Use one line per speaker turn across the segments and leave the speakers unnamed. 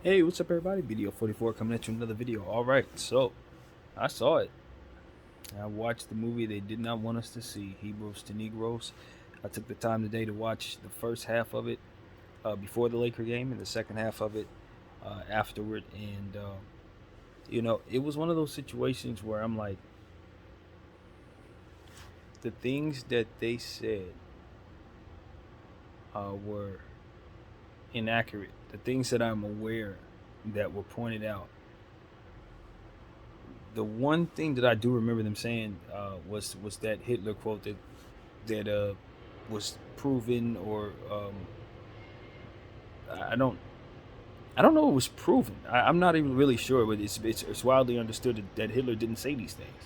Hey, what's up, everybody? BDF 44 coming at you with another video. All right, so I saw it. I watched the movie they did not want us to see, Hebrews to Negroes. I took the time today to watch the first half of it before the Laker game and the second half of it afterward. And, it was one of those situations where I'm like, the things that they said were inaccurate. The things that I'm aware that were pointed out, the one thing that I do remember them saying was that Hitler quote that was proven, or I don't I don't know if it was proven. I'm not even really sure, but it's widely understood that Hitler didn't say these things.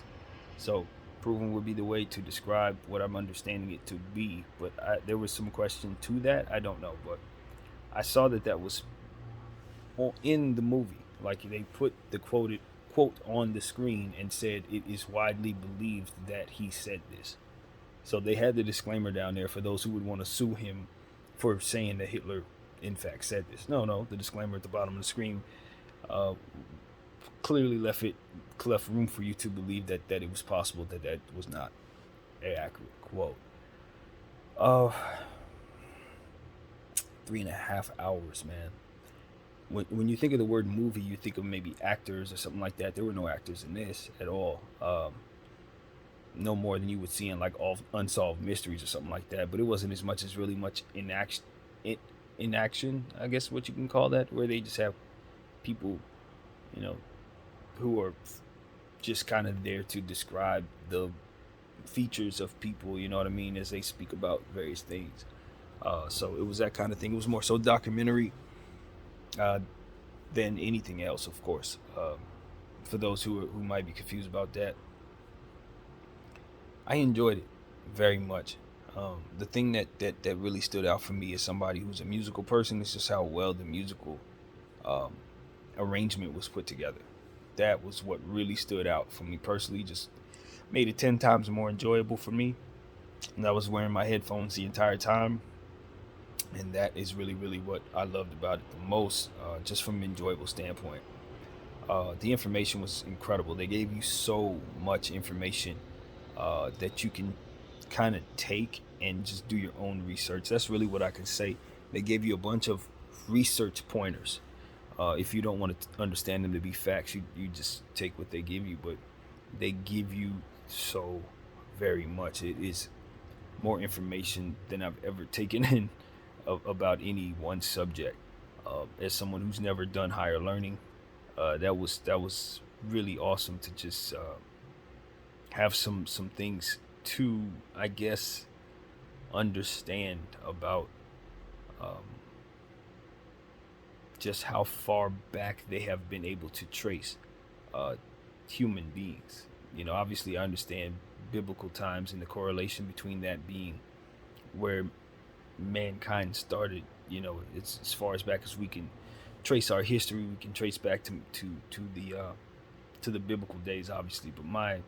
So proven would be the way to describe what I'm understanding it to be. But there was some question to that. I don't know, but I saw that was in the movie. Like they put the quote on the screen and said it is widely believed that he said this. So they had the disclaimer down there for those who would want to sue him for saying that Hitler, in fact, said this. No, the disclaimer at the bottom of the screen uh, clearly left room for you to believe that it was possible that was not an accurate quote. Uh, 3.5 hours, man. When you think of the word movie, you think of maybe actors or something like that. There were no actors in this at all. No more than you would see in like all unsolved mysteries or something like that. But it wasn't as much as really much in action, I guess what you can call that, where they just have people, you know, who are just kind of there to describe the features of people. You know what I mean, as they speak about various things. So it was that kind of thing. It was more so documentary uh, than anything else, of course. For those who might be confused about that, I enjoyed it very much. The thing that really stood out for me as somebody who's a musical person is just how well the musical um, arrangement was put together. That was what really stood out for me personally. Just made it 10 times more enjoyable for me. And I was wearing my headphones the entire time, and that is really what I loved about it the most, just from an enjoyable standpoint. The information was incredible. They gave you so much information that you can kind of take and just do your own research. That's really what I can say. They gave you a bunch of research pointers. If you don't want to understand them to be facts, you just take what they give you. But they give you so very much. It is more information than I've ever taken in about any one subject. As someone who's never done higher learning, that was really awesome to just have some things to, I guess, understand about um, just how far back they have been able to trace uh, human beings. Obviously, I understand biblical times and the correlation between that being where mankind started. It's as far as back as we can trace our history. We can trace back to the biblical days, obviously. But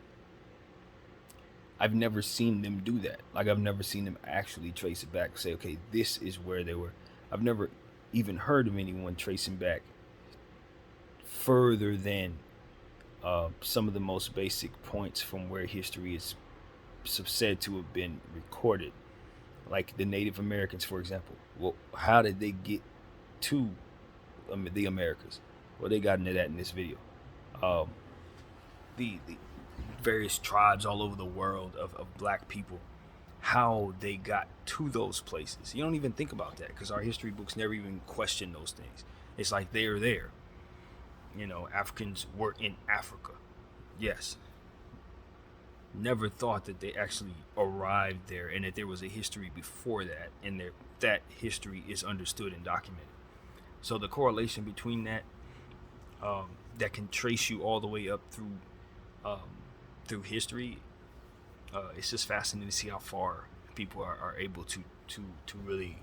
I've never seen them do that. Like I've never seen them actually trace it back. Say, okay, this is where they were. I've never even heard of anyone tracing back further than some of the most basic points from where history is said to have been recorded, like the Native Americans, for example. Well, how did they get to the Americas? Well, they got into that in this video. Um, the various tribes all over the world of black people, how they got to those places. You don't even think about that because our history books never even question those things. It's like they are there. Africans were in Africa. Yes. Never thought that they actually arrived there and that there was a history before that, and that history is understood and documented. So the correlation between that can trace you all the way up um, through history. It's just fascinating to see how far people are able to really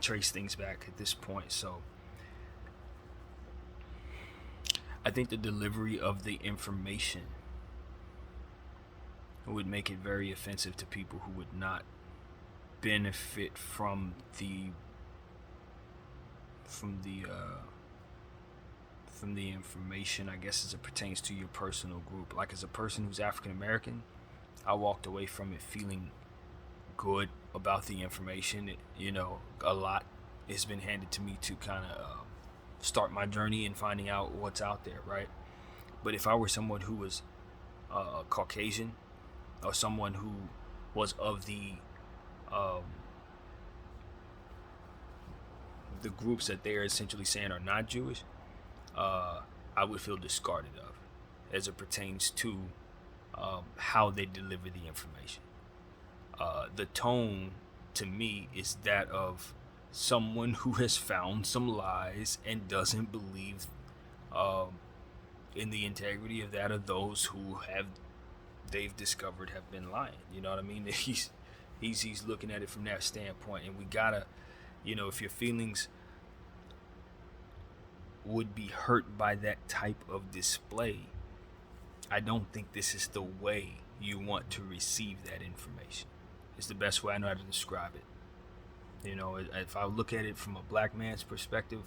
trace things back at this point. So I think the delivery of the information would make it very offensive to people who would not benefit from the from the information, I guess, as it pertains to your personal group. Like, as a person who's African American, I walked away from it feeling good about the information. A lot has been handed to me to kind of start my journey in finding out what's out there, right? But if I were someone who was Caucasian, or someone who was of um, the groups that they're essentially saying are not Jewish, I would feel discarded of, as it pertains to how they deliver the information. The tone, to me, is that of someone who has found some lies and doesn't believe um, in the integrity of that of those who they've discovered have been lying. You know what I mean? He's looking at it from that standpoint, and we gotta, if your feelings would be hurt by that type of display, I don't think this is the way you want to receive that information. It's the best way I know how to describe it. If I look at it from a black man's perspective,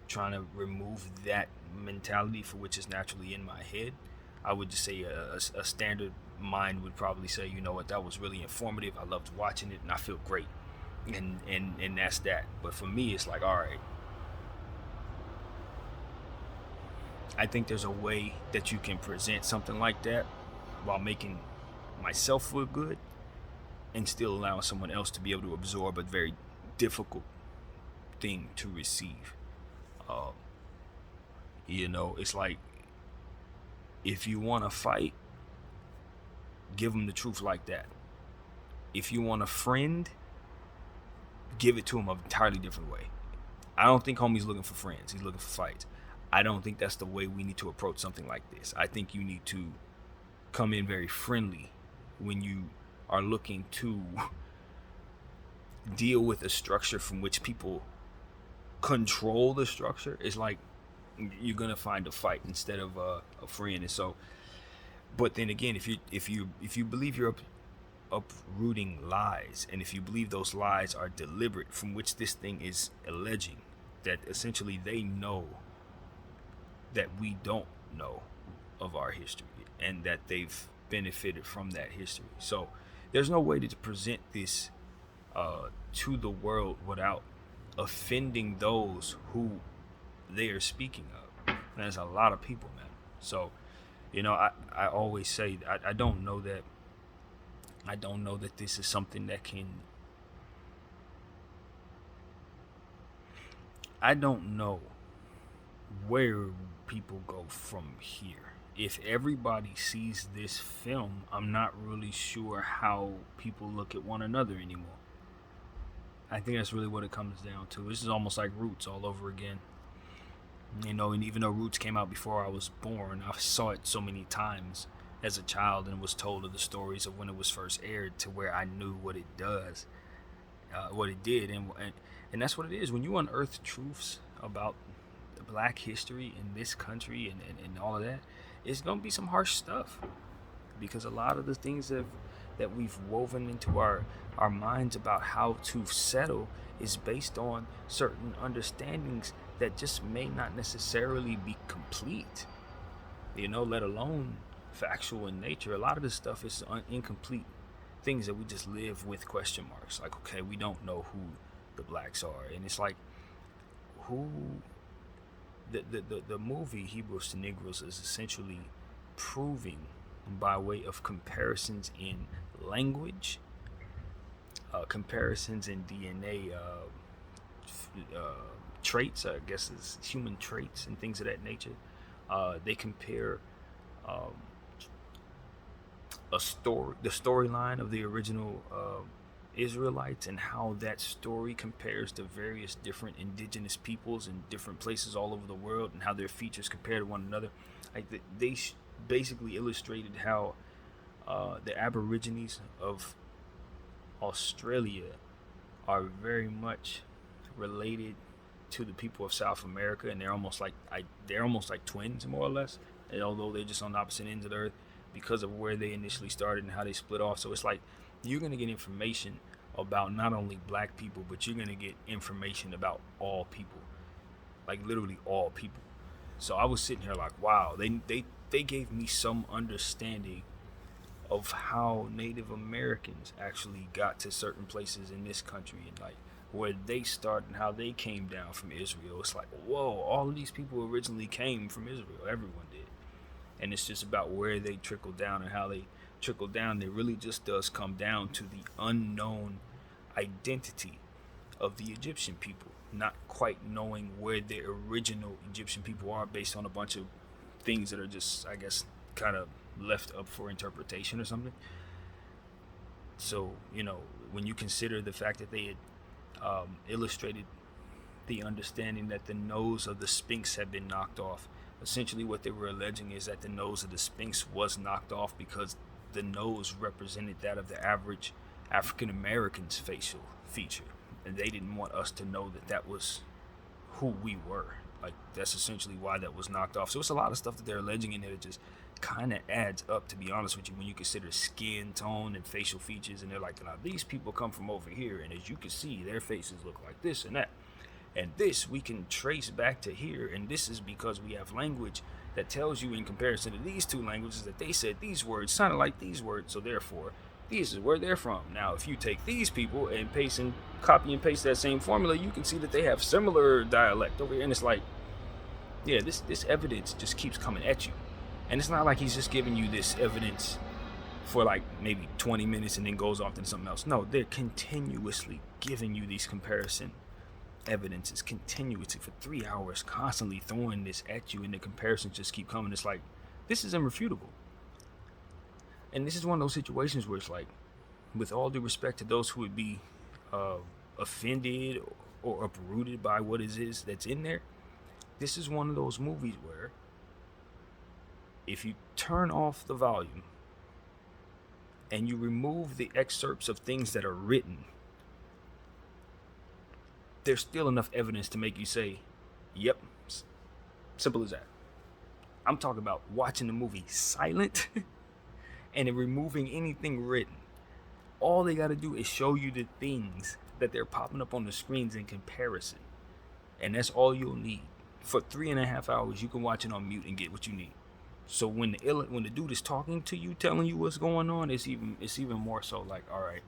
trying to remove that mentality for which is naturally in my head, I would just say a standard mind would probably say, you know what, that was really informative. I loved watching it and I feel great. And that's that. But for me, it's like, all right, I think there's a way that you can present something like that while making myself feel good and still allowing someone else to be able to absorb a very difficult thing to receive. It's like, if you want to fight, give them the truth like that. If you want a friend, give it to him an entirely different way. I don't think homie's looking for friends. He's looking for fights. I don't think that's the way we need to approach something like this. I think you need to come in very friendly when you are looking to deal with a structure from which people control the structure. It's like you're gonna find a fight instead of a friend. And so, but then again, if you believe you're uprooting lies, and if you believe those lies are deliberate, from which this thing is alleging that essentially they know that we don't know of our history and that they've benefited from that history. So there's no way to present this to the world without offending those who they are speaking of. And there's a lot of people, man. So, I always say I don't know that this is something that can. I don't know where people go from here. If everybody sees this film, I'm not really sure how people look at one another anymore. I think that's really what it comes down to. This is almost like Roots all over again. And even though Roots came out before I was born, I saw it so many times as a child and was told of the stories of when it was first aired, to where I knew what it does, what it did. And that's what it is. When you unearth truths about black history in this country and all of that, it's going to be some harsh stuff, because a lot of the things that we've woven into our minds about how to settle is based on certain understandings that just may not necessarily be complete, let alone factual in nature. A lot of this stuff is incomplete things that we just live with question marks. Like, okay, we don't know who the blacks are. And it's like, who... The movie Hebrews to Negroes is essentially proving, by way of comparisons in language, comparisons in DNA traits, I guess is human traits and things of that nature. They compare the storyline of the original Israelites, and how that story compares to various different indigenous peoples in different places all over the world, and how their features compare to one another. Like they basically illustrated how the Aborigines of Australia are very much related to the people of South America, and they're almost like twins, more or less. And although they're just on opposite ends of the earth, because of where they initially started and how they split off. So it's like, you're going to get information about not only black people, but you're going to get information about all people, like literally all people. So I was sitting here like, wow, they gave me some understanding of how Native Americans actually got to certain places in this country, and like where they started and how they came down from Israel. It's like, whoa, all of these people originally came from Israel. Everyone did. And it's just about where they trickle down and how they trickle down. It really just does come down to the unknown identity of the Egyptian people, not quite knowing where the original Egyptian people are based on a bunch of things that are just, I guess, kind of left up for interpretation or something. So, when you consider the fact that they had illustrated the understanding that the nose of the Sphinx had been knocked off. Essentially what they were alleging is that the nose of the Sphinx was knocked off because the nose represented that of the average African American's facial feature, and they didn't want us to know that that was who we were. Like, that's essentially why that was knocked off. So it's a lot of stuff that they're alleging in there that just kind of adds up, to be honest with you, when you consider skin tone and facial features. And they're like, now these people come from over here, and as you can see, their faces look like this and that, and this we can trace back to here, and this is because we have language that tells you in comparison to these two languages that they said these words sounded like these words, so therefore this is where they're from. Now if you take these people and copy and paste that same formula, you can see that they have similar dialect over here. And it's like, yeah, this evidence just keeps coming at you. And it's not like he's just giving you this evidence for like maybe 20 minutes and then goes off to something else. No, they're continuously giving you these comparison evidences continuously for 3 hours, constantly throwing this at you, and the comparisons just keep coming. It's like, this is irrefutable. And this is one of those situations where it's like, with all due respect to those who would be offended or uprooted by what it is that's in there, this is one of those movies where if you turn off the volume and you remove the excerpts of things that are written, there's still enough evidence to make you say, yep, simple as that. I'm talking about watching the movie silent and removing anything written. All they got to do is show you the things that they're popping up on the screens in comparison. And that's all you'll need. For 3.5 hours, you can watch it on mute and get what you need. So when the dude is talking to you, telling you what's going on, it's even more so like, all right,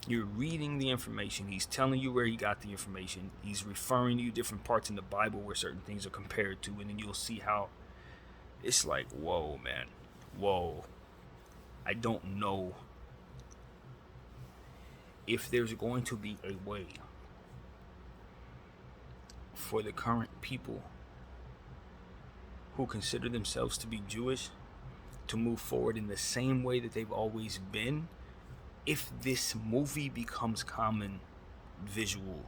you're reading the information. He's telling you where he got the information. He's referring to you different parts in the Bible where certain things are compared to, and then you'll see how it's like, whoa, man, whoa. I don't know if there's going to be a way for the current people who consider themselves to be Jewish to move forward in the same way that they've always been, if this movie becomes common visual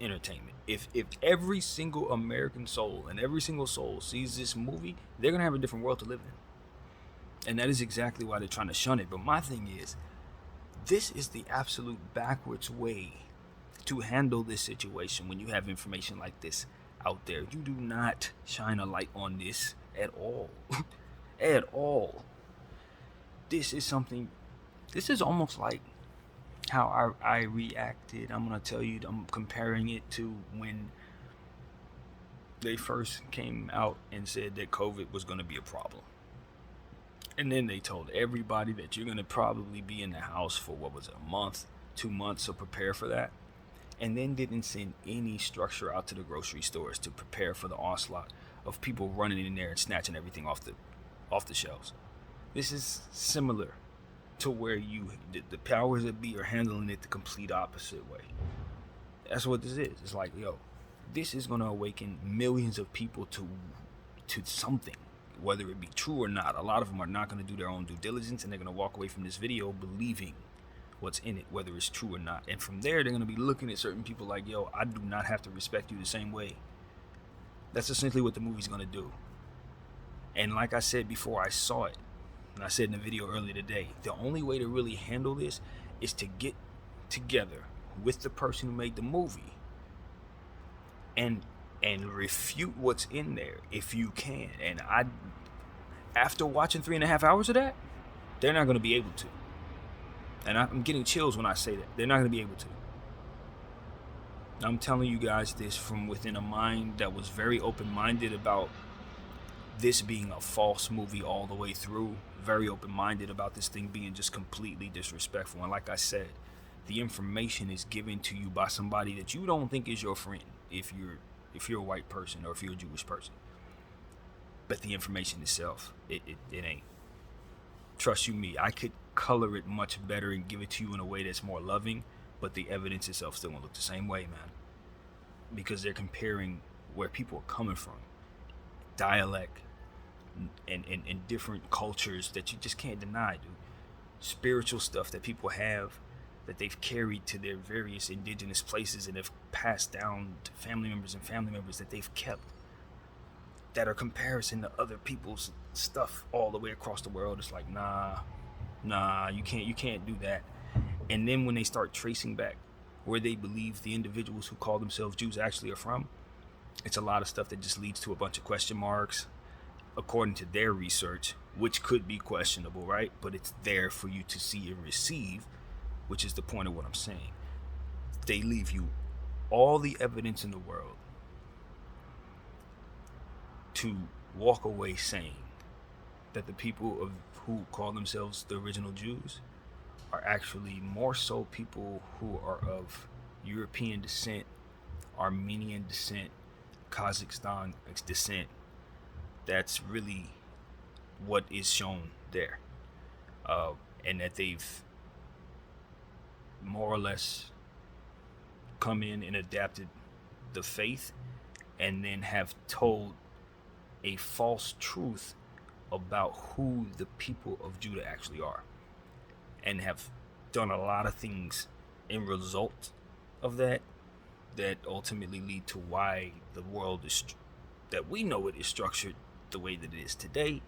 entertainment. If every single American soul and every single soul sees this movie, they're going to have a different world to live in. And that is exactly why they're trying to shun it. But my thing is, this is the absolute backwards way to handle this situation when you have information like this out there. You do not shine a light on this at all. At all. This is almost like how I reacted. I'm going to tell you, I'm comparing it to when they first came out and said that COVID was going to be a problem. And then they told everybody that you're going to probably be in the house for, what was it, a month, 2 months, so prepare for that. And then didn't send any structure out to the grocery stores to prepare for the onslaught of people running in there and snatching everything off the shelves. This is similar to where the powers that be are handling it the complete opposite way. That's what this is. It's like, yo, this is going to awaken millions of people to something, whether it be true or not. A lot of them are not going to do their own due diligence, and they're going to walk away from this video believing what's in it, whether it's true or not. And from there, they're going to be looking at certain people like, yo, I do not have to respect you the same way. That's essentially what the movie's going to do. And like I said before, I saw it, and I said in the video earlier today, the only way to really handle this is to get together with the person who made the movie and refute what's in there if you can. And after watching 3.5 hours of that, they're not going to be able to. And I'm getting chills when I say that. They're not going to be able to. I'm telling you guys this from within a mind that was very open-minded about this being a false movie all the way through. Very open-minded about this thing being just completely disrespectful. And like I said, the information is given to you by somebody that you don't think is your friend if you're a white person or if you're a Jewish person. But the information itself, it ain't. Trust you me, I could color it much better and give it to you in a way that's more loving, but the evidence itself still won't look the same way, man. Because they're comparing where people are coming from, dialect, and different cultures that you just can't deny, dude. Spiritual stuff that people have that they've carried to their various indigenous places and have passed down to family members that they've kept, that are comparison to other people's stuff all the way across the world. It's like, nah, you can't do that. And then when they start tracing back where they believe the individuals who call themselves Jews actually are from, it's a lot of stuff that just leads to a bunch of question marks according to their research, which could be questionable, right? But it's there for you to see and receive, which is the point of what I'm saying. They leave you all the evidence in the world to walk away saying that the people who call themselves the original Jews are actually more so people who are of European descent, Armenian descent, Kazakhstan descent. That's really what is shown there. And that they've more or less come in and adapted the faith and then have told a false truth about who the people of Judah actually are, and have done a lot of things in result of that ultimately lead to why the world is that we know it is structured the way that it is today.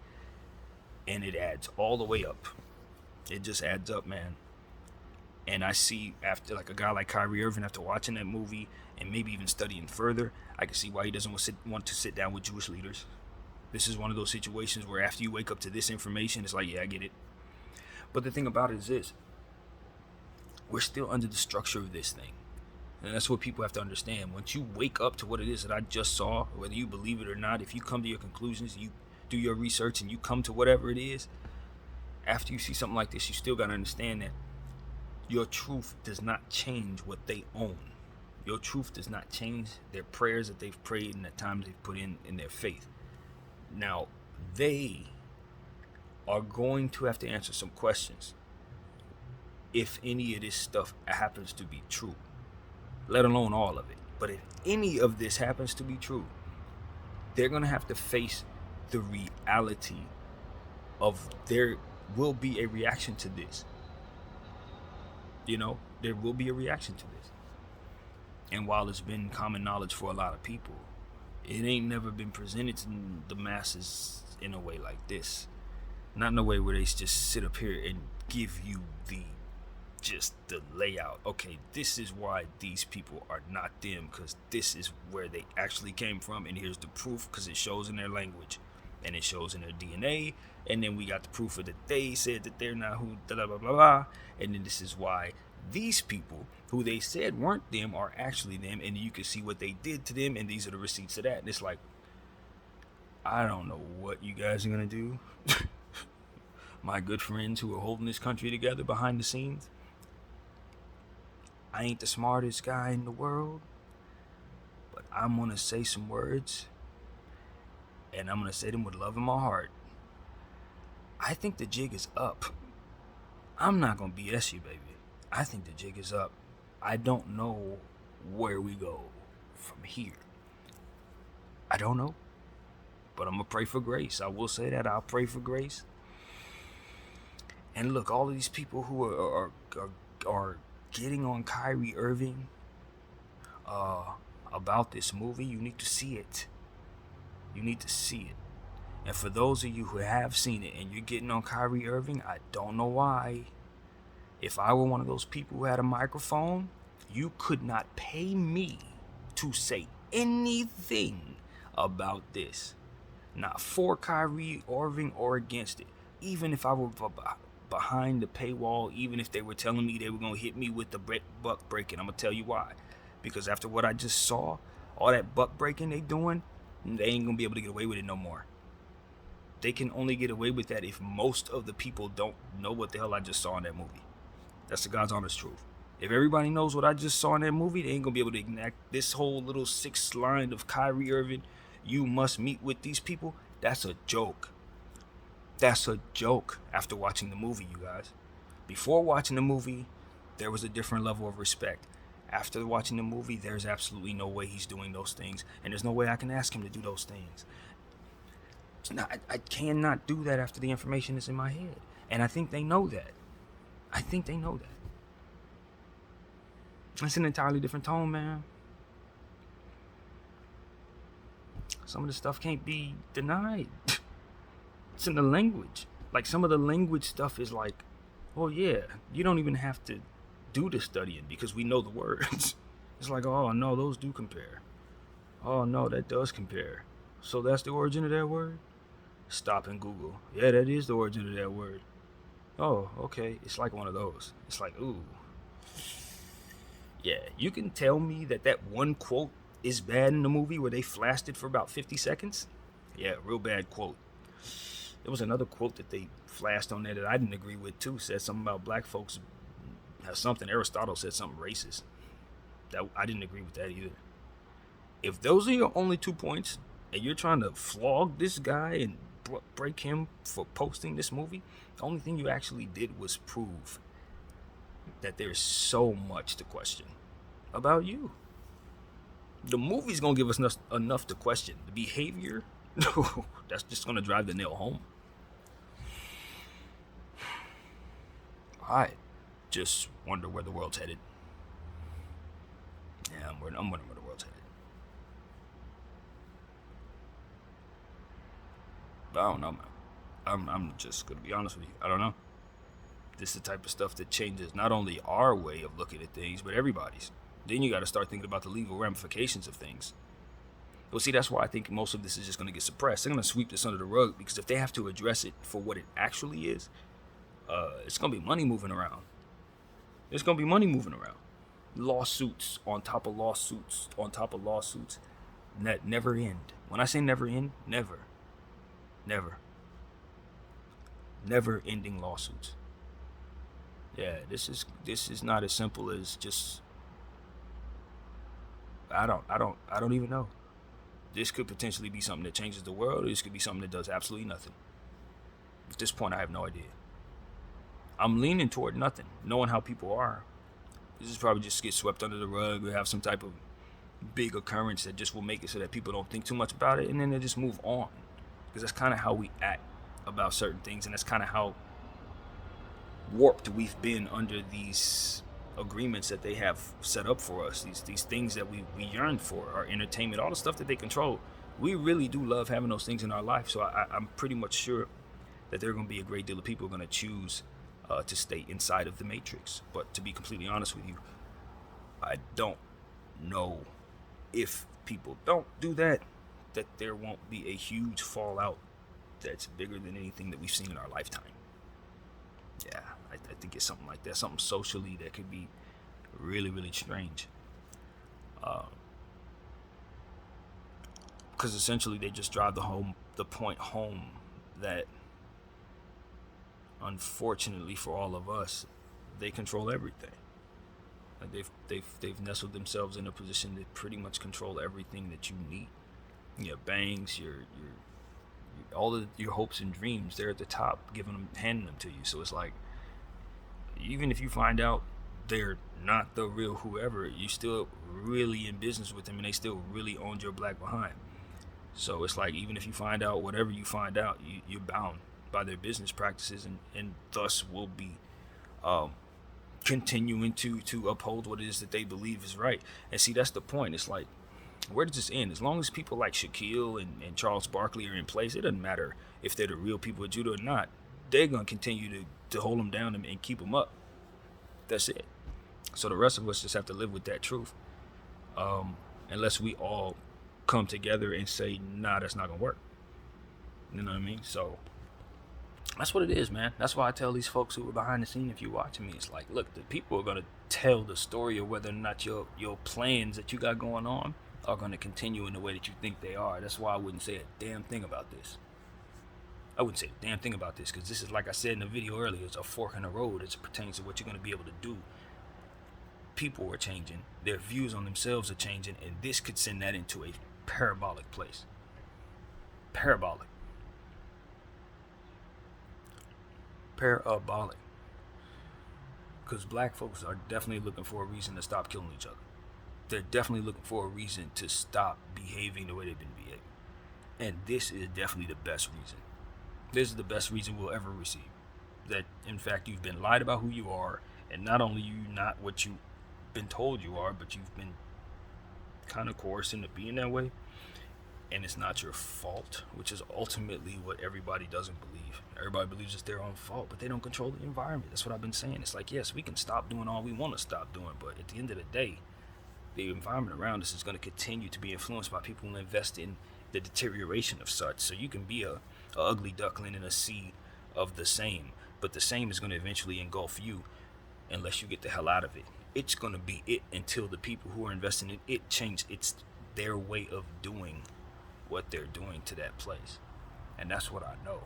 And it adds all the way up. It just adds up, man. And I see, after like a guy like Kyrie Irving, after watching that movie and maybe even studying further, I can see why he doesn't want to sit down with Jewish leaders. This is one of those situations where after you wake up to this information, it's like, yeah, I get it. But the thing about it is this: we're still under the structure of this thing. And that's what people have to understand. Once you wake up to what it is that I just saw, whether you believe it or not, if you come to your conclusions, you do your research and you come to whatever it is, after you see something like this, you still got to understand that your truth does not change what they own. Your truth does not change their prayers that they've prayed and the times they've put in their faith. Now, they are going to have to answer some questions if any of this stuff happens to be true, let alone all of it. But if any of this happens to be true, they're going to have to face the reality of there will be a reaction to this. You know, there will be a reaction to this. And while it's been common knowledge for a lot of people, it ain't never been presented to the masses in a way like this. Not in a way where they just sit up here and give you the layout. Okay, this is why these people are not them, because this is where they actually came from, and here's the proof, because it shows in their language and it shows in their DNA, and then we got the proof of that they said that they're not who, blah blah blah blah, and then this is why these people who they said weren't them are actually them, and you can see what they did to them, and these are the receipts of that. And it's like, I don't know what you guys are gonna do. My good friends who are holding this country together behind the scenes, I ain't the smartest guy in the world, but I'm gonna say some words, and I'm gonna say them with love in my heart. I think the jig is up. I'm not gonna BS you, baby. I think the jig is up. I don't know where we go from here. I don't know. But I'm gonna pray for grace. I will say that. I'll pray for grace. And look, all of these people who are getting on Kyrie Irving about this movie, you need to see it. You need to see it. And for those of you who have seen it and you're getting on Kyrie Irving, I don't know why. If I were one of those people who had a microphone, you could not pay me to say anything about this. Not for Kyrie Irving or against it. Even if I were behind the paywall, even if they were telling me they were going to hit me with the buck breaking, I'm going to tell you why. Because after what I just saw, all that buck breaking they doing, they ain't gonna be able to get away with it no more. They can only get away with that if most of the people don't know what the hell I just saw in that movie. That's the God's honest truth. If everybody knows what I just saw in that movie, they ain't gonna be able to enact this whole little 6th line of Kyrie Irving, you must meet with these people. That's a joke. That's a joke after watching the movie, you guys. Before watching the movie, there was a different level of respect. After watching the movie, there's absolutely no way he's doing those things. And there's no way I can ask him to do those things. I cannot do that after the information is in my head. And I think they know that. I think they know that. It's an entirely different tone, man. Some of the stuff can't be denied. It's in the language. Like, some of the language stuff is like, oh yeah, you don't even have to do the studying because we know the words. It's like, oh no, those do compare. Oh no, that does compare. So that's the origin of that word? Stop and Google. Yeah, that is the origin of that word. Oh, okay. It's like one of those. It's like, ooh. Yeah, you can tell me that one quote is bad in the movie where they flashed it for about 50 seconds. Yeah, real bad quote. There was another quote that they flashed on there that I didn't agree with too. Said something about black folks. Something Aristotle said something racist. That I didn't agree with that either. If those are your only 2 points, and you're trying to flog this guy and break him for posting this movie, the only thing you actually did was prove that there's so much to question about you. The movie's gonna give us enough to question. The behavior, that's just gonna drive the nail home. I just wonder where the world's headed. Yeah, I'm wondering where the world's headed. But I don't know, man. I'm just gonna be honest with you. I don't know. This is the type of stuff that changes not only our way of looking at things, but everybody's. Then you got to start thinking about the legal ramifications of things. Well, see, that's why I think most of this is just going to get suppressed. They're going to sweep this under the rug because if they have to address it for what it actually is, it's going to be money moving around. There's going to be money moving around. Lawsuits on top of lawsuits on top of lawsuits that never end. When I say never end, never. Never. Never ending lawsuits. Yeah, this is not as simple as just I don't even know. This could potentially be something that changes the world, or this could be something that does absolutely nothing. At this point, I have no idea. I'm leaning toward nothing, knowing how people are. This is probably just get swept under the rug or have some type of big occurrence that just will make it so that people don't think too much about it, and then they just move on. Because that's kind of how we act about certain things, and that's kind of how warped we've been under these agreements that they have set up for us, these things that we yearn for, our entertainment, all the stuff that they control. We really do love having those things in our life. So I'm pretty much sure that there are going to be a great deal of people going to choose to stay inside of the matrix. But to be completely honest with you, I don't know if people don't do that there won't be a huge fallout that's bigger than anything that we've seen in our lifetime. Yeah, I think it's something like that, something socially that could be really, really strange. Because essentially they just drive the point home that, unfortunately for all of us, they control everything. Like they've nestled themselves in a position to pretty much control everything that you need. Your banks, your all of your hopes and dreams, they're at the top, handing them to you. So it's like, even if you find out they're not the real whoever, you still really in business with them, and they still really owned your black behind. So it's like, even if you find out whatever you find out, you're bound by their business practices, and thus will be continuing to uphold what it is that they believe is right. And see, that's the point. It's like, where does this end? As long as people like Shaquille and Charles Barkley are in place, it doesn't matter if they're the real people at judo or not. They're going to continue to hold them down and keep them up. That's it. So the rest of us just have to live with that truth. Unless we all come together and say, nah, that's not going to work. You know what I mean? So That's what it is, man. That's why I tell these folks who are behind the scene, if you're watching me, it's like, look, the people are going to tell the story of whether or not your plans that you got going on are going to continue in the way that you think they are. That's why I wouldn't say a damn thing about this. I wouldn't say a damn thing about this, because this is, like I said in the video earlier, it's a fork in the road as it pertains to what you're going to be able to do. People are changing. Their views on themselves are changing, and this could send that into a parabolic place. Parabolic. Parabolic. Because black folks are definitely looking for a reason to stop killing each other. They're definitely looking for a reason to stop behaving the way they've been behaving. And this is definitely the best reason. This is the best reason we'll ever receive. That, in fact, you've been lied about who you are, and not only you not what you've been told you are, but you've been kind of coerced into being that way. And it's not your fault, which is ultimately what everybody doesn't believe. Everybody believes it's their own fault, but they don't control the environment. That's what I've been saying. It's like, yes, we can stop doing all we want to stop doing, but at the end of the day, the environment around us is going to continue to be influenced by people who invest in the deterioration of such. So you can be a ugly duckling in a sea of the same, but the same is going to eventually engulf you unless you get the hell out of it. It's going to be it until the people who are investing in it change. It's their way of doing what they're doing to that place. And that's what I know.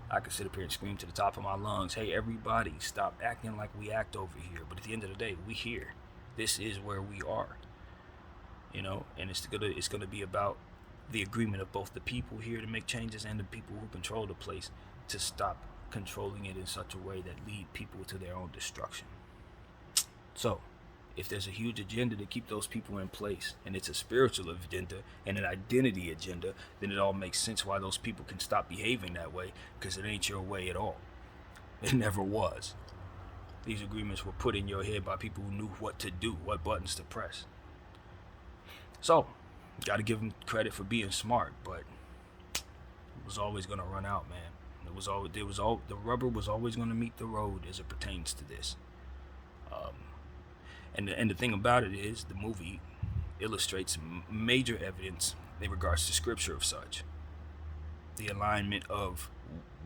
I could sit up here and scream to the top of my lungs, hey, everybody, stop acting like we act over here. But at the end of the day, we here. This is where we are. You know, and it's gonna be about the agreement of both the people here to make changes and the people who control the place to stop controlling it in such a way that lead people to their own destruction. So, if there's a huge agenda to keep those people in place, and it's a spiritual agenda and an identity agenda, then it all makes sense why those people can stop behaving that way, because it ain't your way at all. It never was. These agreements were put in your head by people who knew what to do, what buttons to press. So, gotta give them credit for being smart, but it was always gonna run out, man. The rubber was always gonna meet the road as it pertains to this. And the thing about it is, the movie illustrates major evidence in regards to scripture of such. The alignment of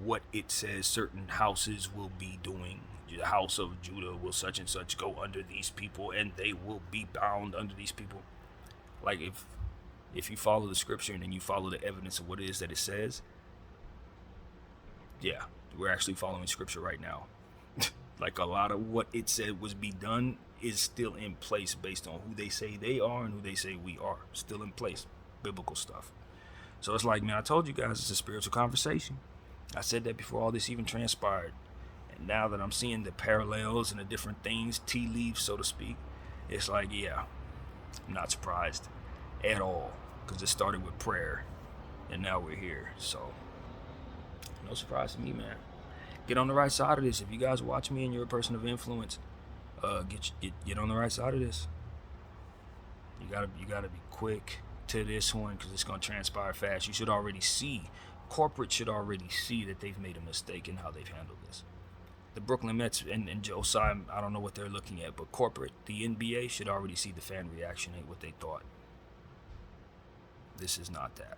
what it says certain houses will be doing. The house of Judah will such and such go under these people, and they will be bound under these people. Like, if you follow the scripture and then you follow the evidence of what it is that it says, yeah, we're actually following scripture right now. Like, a lot of what it said was be done is still in place based on who they say they are and who they say we are. Still in place. Biblical stuff. So it's like, man, I told you guys it's a spiritual conversation. I said that before all this even transpired. And now that I'm seeing the parallels and the different things, tea leaves, so to speak, it's like, yeah, I'm not surprised at all, because it started with prayer and now we're here. So no surprise to me, man. Get on the right side of this. If you guys watch me and you're a person of influence, get on the right side of this. You gotta be quick to this one, because it's gonna transpire fast. You should already see, corporate should already see that they've made a mistake in how they've handled this. The Brooklyn Mets and Josiah, I don't know what they're looking at, but corporate, the NBA should already see the fan reaction ain't what they thought. This is not that.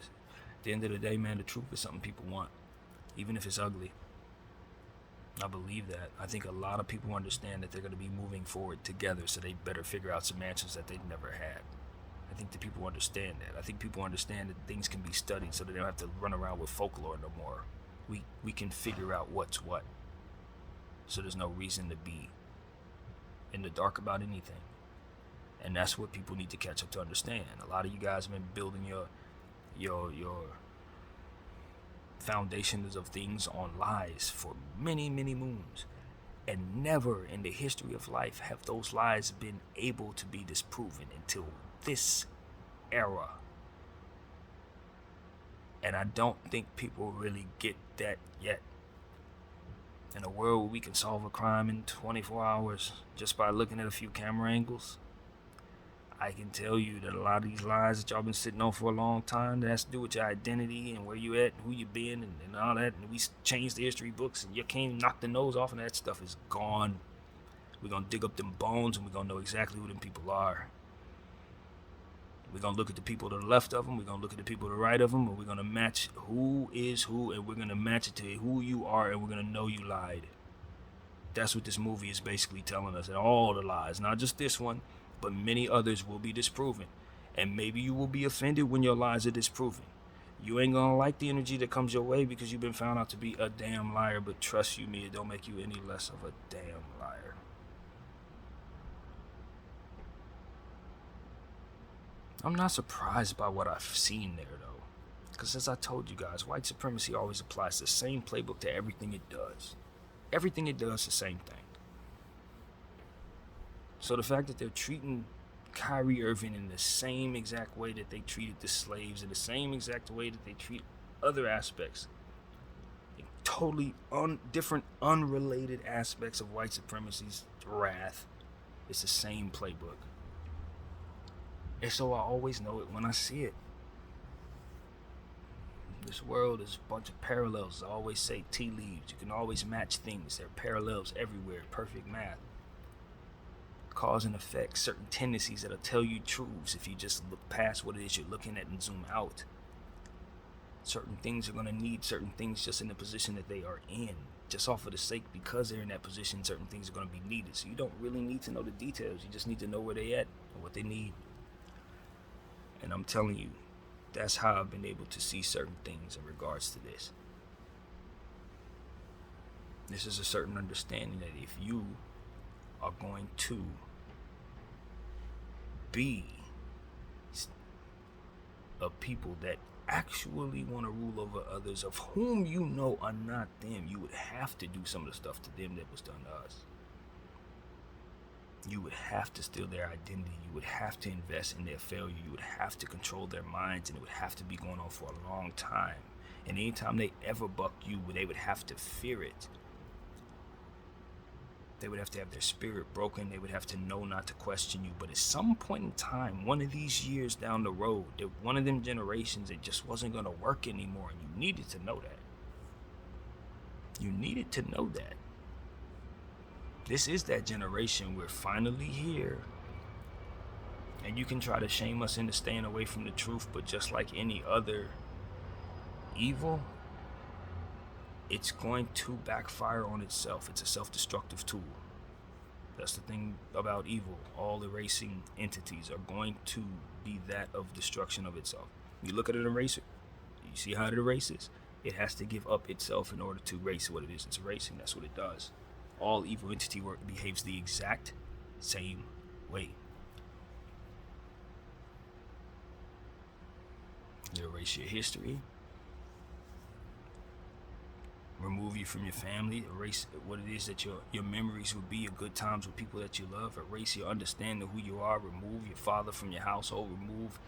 At the end of the day, man, the truth is something people want, even if it's ugly. I believe that. I think a lot of people understand that they're going to be moving forward together, so they better figure out some answers that they've never had. I think that people understand that. I think people understand that things can be studied, so that they don't have to run around with folklore no more. We can figure out what's what. So there's no reason to be in the dark about anything. And that's what people need to catch up to understand. A lot of you guys have been building your foundations of things on lies for many, many moons. And never in the history of life have those lies been able to be disproven until this era. And I don't think people really get that yet. In a world where we can solve a crime in 24 hours just by looking at a few camera angles, I can tell you that a lot of these lies that y'all been sitting on for a long time, that has to do with your identity and where you at, who you been, and all that. And we changed the history books, and you can't knock the nose off, and that stuff is gone. We're going to dig up them bones, and we're going to know exactly who them people are. We're going to look at the people to the left of them. We're going to look at the people to the right of them. And we're going to match who is who. And we're going to match it to who you are. And we're going to know you lied. That's what this movie is basically telling us. And all the lies, not just this one, but many others will be disproven. And maybe you will be offended when your lies are disproven. You ain't going to like the energy that comes your way because you've been found out to be a damn liar. But trust you me, it don't make you any less of a damn liar. I'm not surprised by what I've seen there, though. Because as I told you guys, white supremacy always applies the same playbook to everything it does. Everything it does, the same thing. So the fact that they're treating Kyrie Irving in the same exact way that they treated the slaves, in the same exact way that they treat other aspects, totally different, unrelated aspects of white supremacy's wrath, it's the same playbook. And so I always know it when I see it. This world is a bunch of parallels. I always say tea leaves. You can always match things. There are parallels everywhere. Perfect math. Cause and effect. Certain tendencies that'll tell you truths if you just look past what it is you're looking at and zoom out. Certain things are going to need certain things just in the position that they are in. Just off of the sake, because they're in that position, certain things are going to be needed. So you don't really need to know the details. You just need to know where they at and what they need. And I'm telling you, that's how I've been able to see certain things in regards to this. This is a certain understanding that if you are going to be a people that actually want to rule over others of whom you know are not them, you would have to do some of the stuff to them that was done to us. You would have to steal their identity. You would have to invest in their failure. You would have to control their minds, and it would have to be going on for a long time. And anytime they ever buck you, they would have to fear it. They would have to have their spirit broken. They would have to know not to question you. But at some point in time, one of these years down the road, one of them generations, it just wasn't going to work anymore. And you needed to know that. You needed to know that. This is that generation. We're finally here. And you can try to shame us into staying away from the truth, but just like any other evil, it's going to backfire on itself. It's a self-destructive tool. That's the thing about evil. All erasing entities are going to be that of destruction of itself. You look at an eraser, you see how it erases? It has to give up itself in order to erase what it is it's erasing. That's what it does. All evil entity work behaves the exact same way. You erase your history, remove you from your family, erase what it is that your memories would be, your good times with people that you love, erase your understanding of who you are, remove your father from your household, remove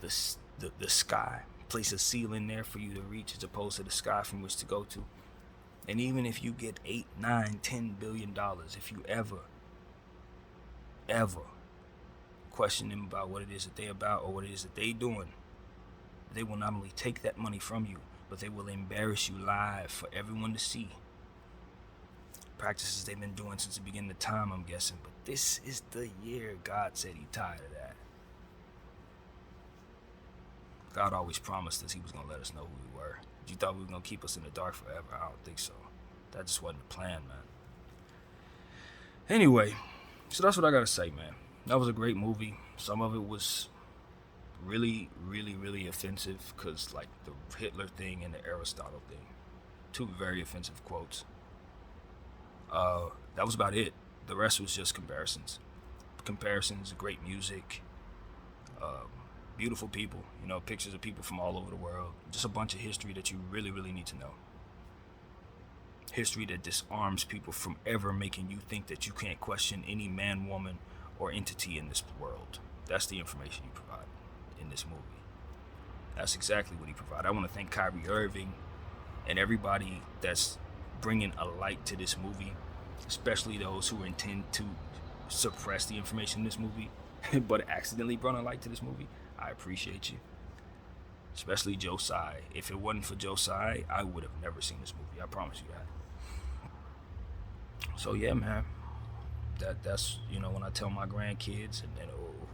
the sky, place a ceiling there for you to reach as opposed to the sky from which to go to. And even if you get $8, $9, $10 billion, if you ever question them about what it is that they about or what it is that they doing, they will not only take that money from you, but they will embarrass you live for everyone to see. Practices they've been doing since the beginning of time, I'm guessing. But this is the year God said he tired of that. God always promised us he was going to let us know who we were. You thought we were going to keep us in the dark forever? I don't think so. That just wasn't the plan, man. Anyway, so that's what I got to say, man. That was a great movie. Some of it was really, really, really offensive because, like, the Hitler thing and the Aristotle thing. Two very offensive quotes. That was about it. The rest was just comparisons. Comparisons, great music, beautiful people, pictures of people from all over the world. Just a bunch of history that you really, really need to know. History that disarms people from ever making you think that you can't question any man, woman, or entity in this world. That's the information you provide in this movie. That's exactly what he provided. I want to thank Kyrie Irving and everybody that's bringing a light to this movie, especially those who intend to suppress the information in this movie, but accidentally brought a light to this movie. I appreciate you. Especially Josiah. If it wasn't for Josiah, I would have never seen this movie. I promise you that. So yeah, man. That's when I tell my grandkids and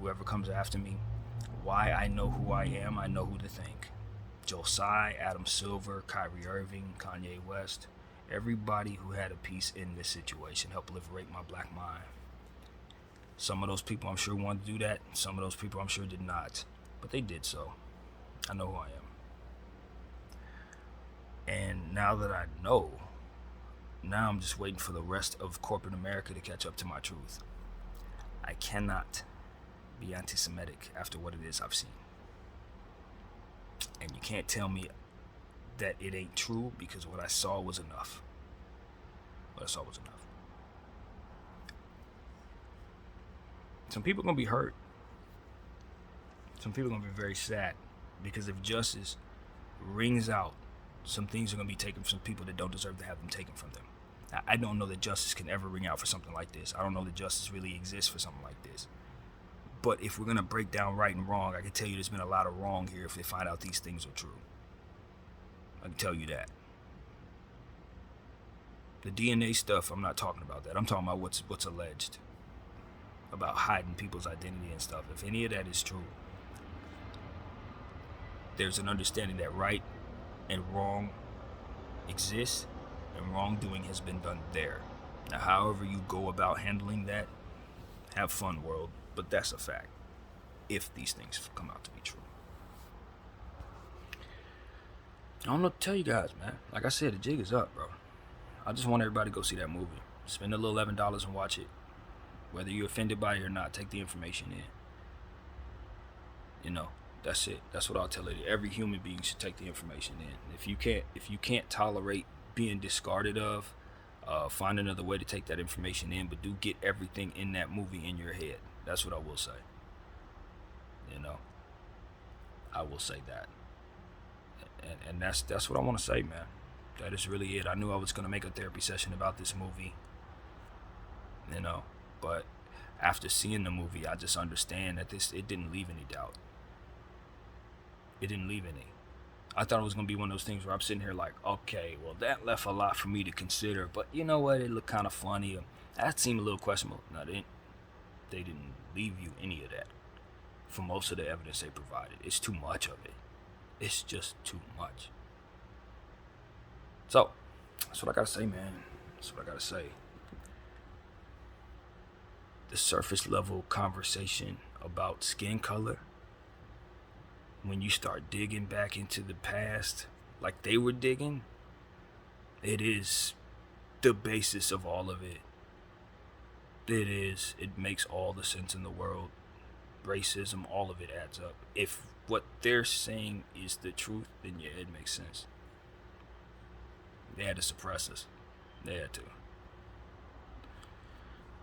whoever comes after me, why I know who I am, I know who to thank. Josiah, Adam Silver, Kyrie Irving, Kanye West, everybody who had a piece in this situation helped liberate my black mind. Some of those people I'm sure wanted to do that. Some of those people I'm sure did not. But they did so. I know who I am. And now that I know, now I'm just waiting for the rest of corporate America to catch up to my truth. I cannot be anti-Semitic after what it is I've seen. And you can't tell me that it ain't true, because what I saw was enough. What I saw was enough. Some people are going to be hurt. Some people are going to be very sad, because if justice rings out, some things are going to be taken from some people that don't deserve to have them taken from them. Now, I don't know that justice can ever ring out for something like this. I don't know that justice really exists for something like this. But if we're going to break down right and wrong, I can tell you there's been a lot of wrong here if they find out these things are true. I can tell you that. The DNA stuff, I'm not talking about that. I'm talking about what's alleged about hiding people's identity and stuff. If any of that is true, there's an understanding that right and wrong exists, and wrongdoing has been done there. Now, however you go about handling that, have fun, world. But that's a fact, if these things come out to be true. I don't know what to tell you guys, man. Like I said, the jig is up, bro. I just want everybody to go see that movie. Spend a little $11 and watch it. Whether you're offended by it or not, take the information in. You know, that's it. That's what I'll tell you. Every human being should take the information in. If you can't tolerate being discarded of, find another way to take that information in, but do get everything in that movie in your head. That's what I will say. You know, I will say that. And that's what I want to say, man. That is really it. I knew I was going to make a therapy session about this movie, you know, but after seeing the movie, I just understand that it didn't leave any doubt. It didn't leave any. I thought it was going to be one of those things where I'm sitting here like, okay, well, that left a lot for me to consider, but you know what? It looked kind of funny. That seemed a little questionable. No, they didn't leave you any of that for most of the evidence they provided. It's too much of it. It's just too much. So, that's what I gotta say, man. That's what I gotta say. The surface level conversation about skin color, when you start digging back into the past like they were digging, it is the basis of all of it. It is. It makes all the sense in the world. Racism, all of it adds up. If what they're saying is the truth, then yeah, it makes sense. They had to suppress us. They had to.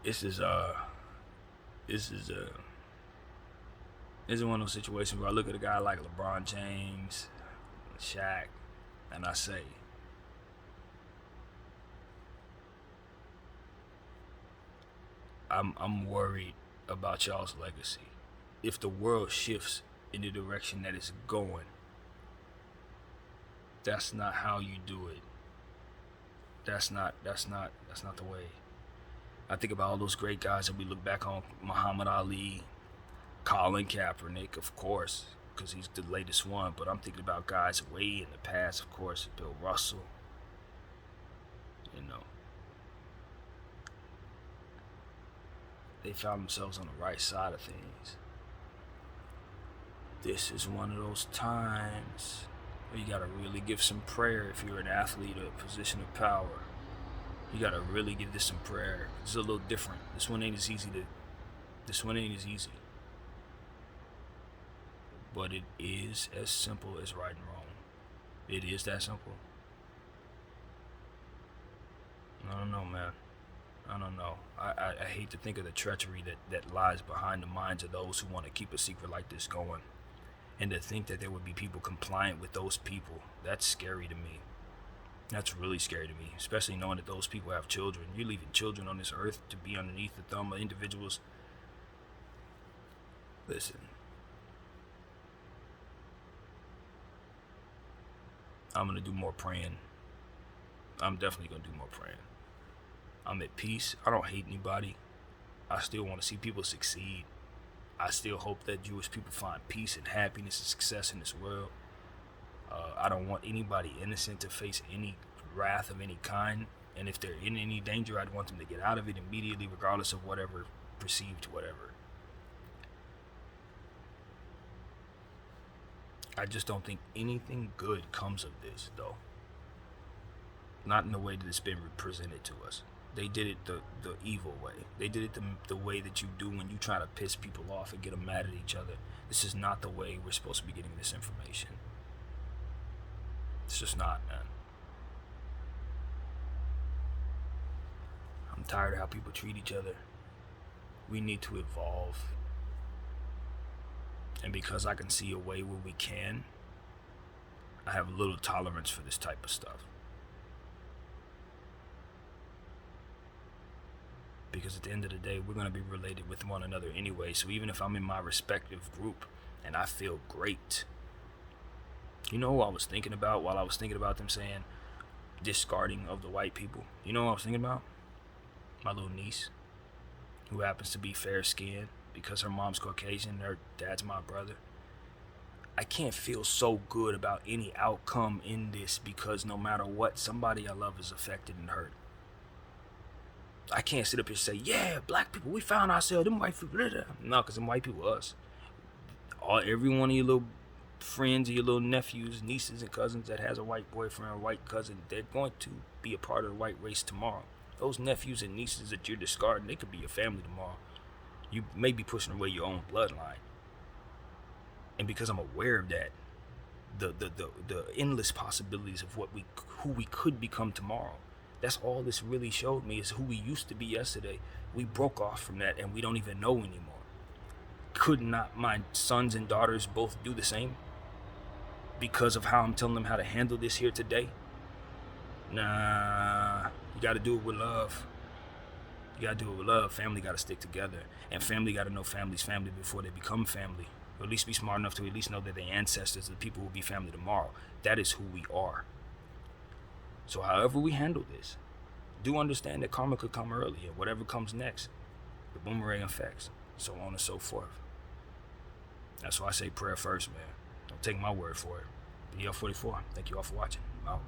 This is one of those situations where I look at a guy like LeBron James, Shaq, and I say, I'm worried about y'all's legacy. If the world shifts in the direction that it's going, that's not how you do it. That's not the way. I think about all those great guys that we look back on: Muhammad Ali, Colin Kaepernick, of course, because he's the latest one. But I'm thinking about guys way in the past, of course, Bill Russell. You know, they found themselves on the right side of things. This is one of those times where you gotta really give some prayer if you're an athlete or a position of power. You gotta really give this some prayer. It's a little different. This one ain't as easy. But it is as simple as right and wrong. It is that simple. I don't know, man. I don't know. I hate to think of the treachery that lies behind the minds of those who want to keep a secret like this going. And to think that there would be people compliant with those people, that's scary to me. That's really scary to me, especially knowing that those people have children. You're leaving children on this earth to be underneath the thumb of individuals. Listen. I'm going to do more praying. I'm definitely going to do more praying. I'm at peace. I don't hate anybody. I still want to see people succeed. I still hope that Jewish people find peace and happiness and success in this world. I don't want anybody innocent to face any wrath of any kind. And if they're in any danger, I'd want them to get out of it immediately, regardless of whatever perceived whatever. I just don't think anything good comes of this, though. Not in the way that it's been presented to us. They did it the evil way. They did it the way that you do when you try to piss people off and get them mad at each other. This is not the way we're supposed to be getting this information. It's just not, man. I'm tired of how people treat each other. We need to evolve. And because I can see a way where we can, I have little tolerance for this type of stuff. Because at the end of the day, we're going to be related with one another anyway. So even if I'm in my respective group and I feel great, you know who I was thinking about while I was thinking about them saying discarding of the white people? You know what I was thinking about? My little niece, who happens to be fair-skinned because her mom's Caucasian and her dad's my brother. I can't feel so good about any outcome in this because no matter what, somebody I love is affected and hurt. I can't sit up here and say, yeah, black people, we found ourselves, them white people. No, because them white people us. Every one of your little friends, your little nephews, nieces, and cousins that has a white boyfriend or white cousin, they're going to be a part of the white race tomorrow. Those nephews and nieces that you're discarding, they could be your family tomorrow. You may be pushing away your own bloodline. And because I'm aware of that, the endless possibilities of who we could become tomorrow, that's all this really showed me, is who we used to be yesterday. We broke off from that and we don't even know anymore. Could not my sons and daughters both do the same? Because of how I'm telling them how to handle this here today? Nah, you gotta do it with love. You gotta do it with love. Family gotta stick together. And family gotta know family's family before they become family. Or at least be smart enough to at least know that their ancestors are the people who will be family tomorrow. That is who we are. So however we handle this, do understand that karma could come early, and whatever comes next, the boomerang effects, so on and so forth. That's why I say prayer first, man. Don't take my word for it. BDF 44, thank you all for watching. I'm out.